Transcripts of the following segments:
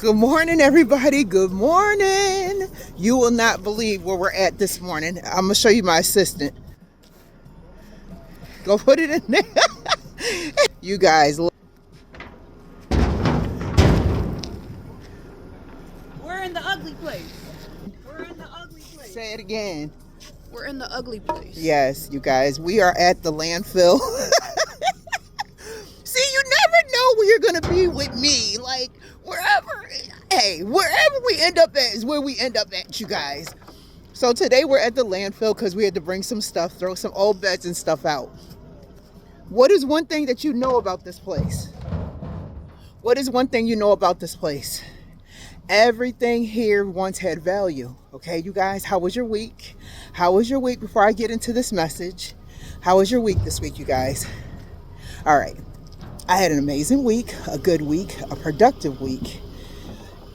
Good morning, everybody. Good morning. You will not believe where we're at this morning. I'm going to show you my assistant. Go put it in there. You guys, look. We're in the ugly place. We're in the ugly place. Say it again. We're in the ugly place. Yes, you guys, we are at the landfill. See, you never know where you're going to be with me. Like, wherever we end up at is where we end up at, you guys. So today we're at the landfill because we had to bring some stuff, throw some old beds and stuff out. What is one thing that you know about this place? What is one thing you know about this place? Everything here once had value. Okay, you guys, how was your week? How was your week before I get into this message? How was your week this week, you guys? All right. I had an amazing week, a good week, a productive week,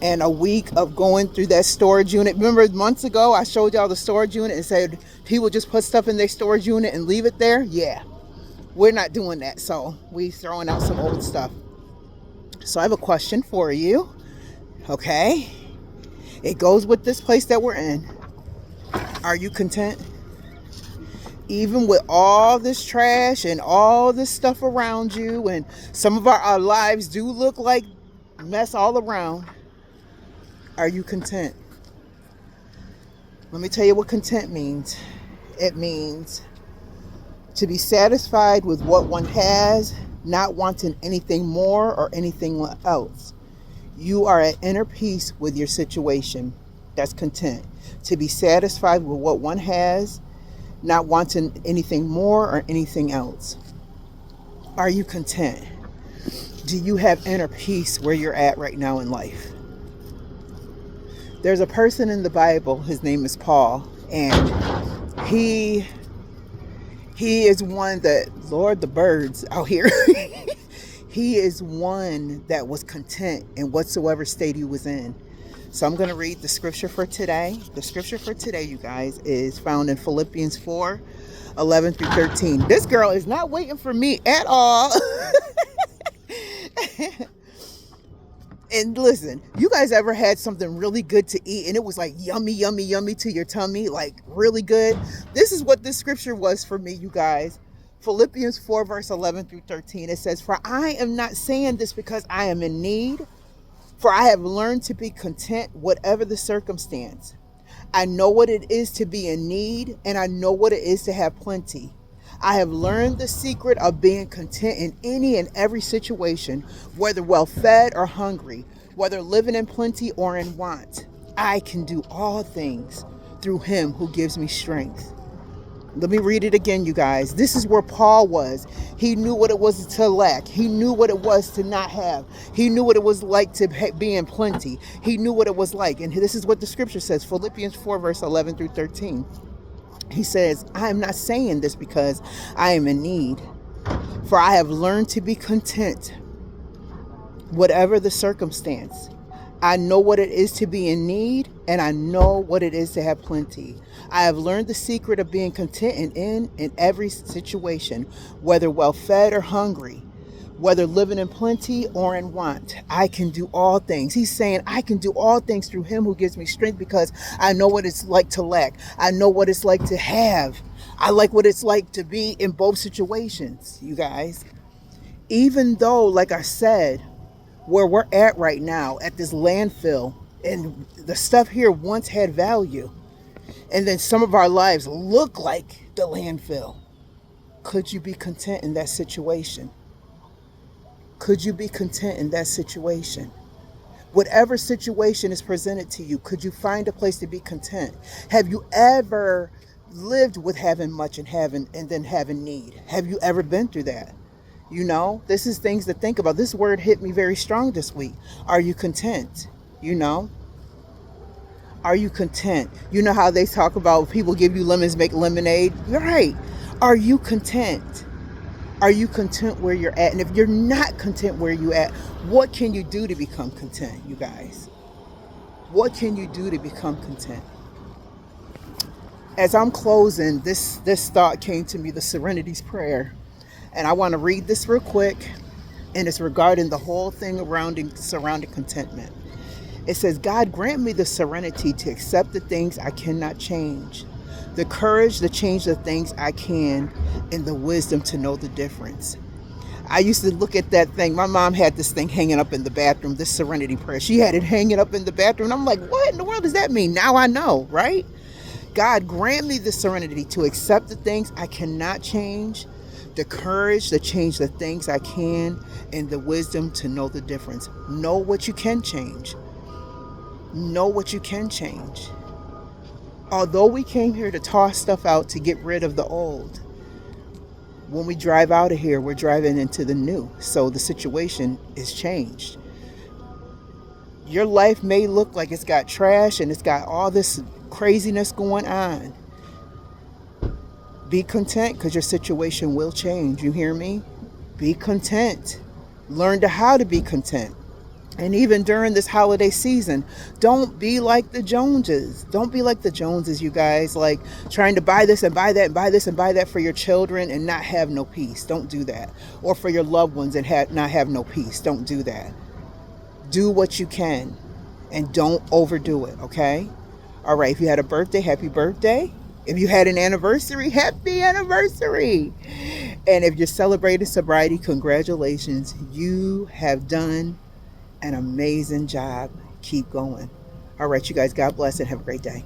and a week of going through that storage unit. Remember months ago, I showed y'all the storage unit and said people just put stuff in their storage unit and leave it there? Yeah, we're not doing that. So we throwing out some old stuff. So I have a question for you. Okay. It goes with this place that we're in. Are you content? Even with all this trash and all this stuff around you, and some of our lives do look like mess all around, are you content? Let me tell you what content means. It means to be satisfied with what one has, not wanting anything more or anything else. You are at inner peace with your situation. That's content. To be satisfied with what one has, not wanting anything more or anything else. Are you content? Do you have inner peace where you're at right now in life? There's a person in the Bible, his name is Paul, and he is one that, Lord, the birds out here, he is one that was content in whatsoever state he was in. So I'm going to read the scripture for today. The scripture for today, you guys, is found in Philippians 4, 11 through 13. This girl is not waiting for me at all. And listen, you guys ever had something really good to eat and it was like yummy, yummy, yummy to your tummy, like really good? This is what this scripture was for me, you guys. Philippians 4, verse 11 through 13. It says, "For I am not saying this because I am in need, for I have learned to be content whatever the circumstance. I know what it is to be in need, and I know what it is to have plenty. I have learned the secret of being content in any and every situation, whether well fed or hungry, whether living in plenty or in want. I can do all things through him who gives me strength." Let me read it again, you guys. This is where Paul was. He knew what it was to lack. He knew what it was to not have. He knew what it was like to be in plenty. He knew what it was like. And this is what the scripture says, Philippians 4, verse 11 through 13. He says, "I am not saying this because I am in need, for I have learned to be content, whatever the circumstance. I know what it is to be in need, and I know what it is to have plenty. I have learned the secret of being content in every situation, whether well fed or hungry, whether living in plenty or in want. I can do all things." He's saying, I can do all things through him who gives me strength, because I know what it's like to lack. I know what it's like to have. I like what it's like to be in both situations, you guys. Even though, like I said, where we're at right now at this landfill, and the stuff here once had value, and then some of our lives look like the landfill. Could you be content in that situation? Could you be content in that situation? Whatever situation is presented to you, could you find a place to be content? Have you ever lived with having much and then having need? Have you ever been through that? You know, this is things to think about. This word hit me very strong this week. Are you content? You know? Are you content? You know how they talk about people give you lemons, make lemonade? You're right. Are you content? Are you content where you're at? And if you're not content where you're at, what can you do to become content, you guys? What can you do to become content? As I'm closing, this thought came to me, the Serenity's Prayer. And I want to read this real quick. And it's regarding the whole thing surrounding contentment. It says, God grant me the serenity to accept the things I cannot change, the courage to change the things I can, and the wisdom to know the difference. I used to look at that thing. My mom had this thing hanging up in the bathroom, this serenity prayer. She had it hanging up in the bathroom. I'm like, what in the world does that mean? Now I know, right? God grant me the serenity to accept the things I cannot change, the courage to change the things I can, and the wisdom to know the difference. Know what you can change. Know what you can change. Although we came here to toss stuff out to get rid of the old, when we drive out of here, we're driving into the new. So the situation is changed. Your life may look like it's got trash and it's got all this craziness going on. Be content, because your situation will change. You hear me? Be content. Learn how to be content. And even during this holiday season, don't be like the Joneses. Don't be like the Joneses, you guys, like trying to buy this and buy that and buy this and buy that for your children and not have no peace. Don't do that. Or for your loved ones and not have no peace. Don't do that. Do what you can and don't overdo it, okay? All right, if you had a birthday, happy birthday. If you had an anniversary, happy anniversary. And if you're celebrating sobriety, congratulations. You have done an amazing job. Keep going. All right, you guys, God bless and have a great day.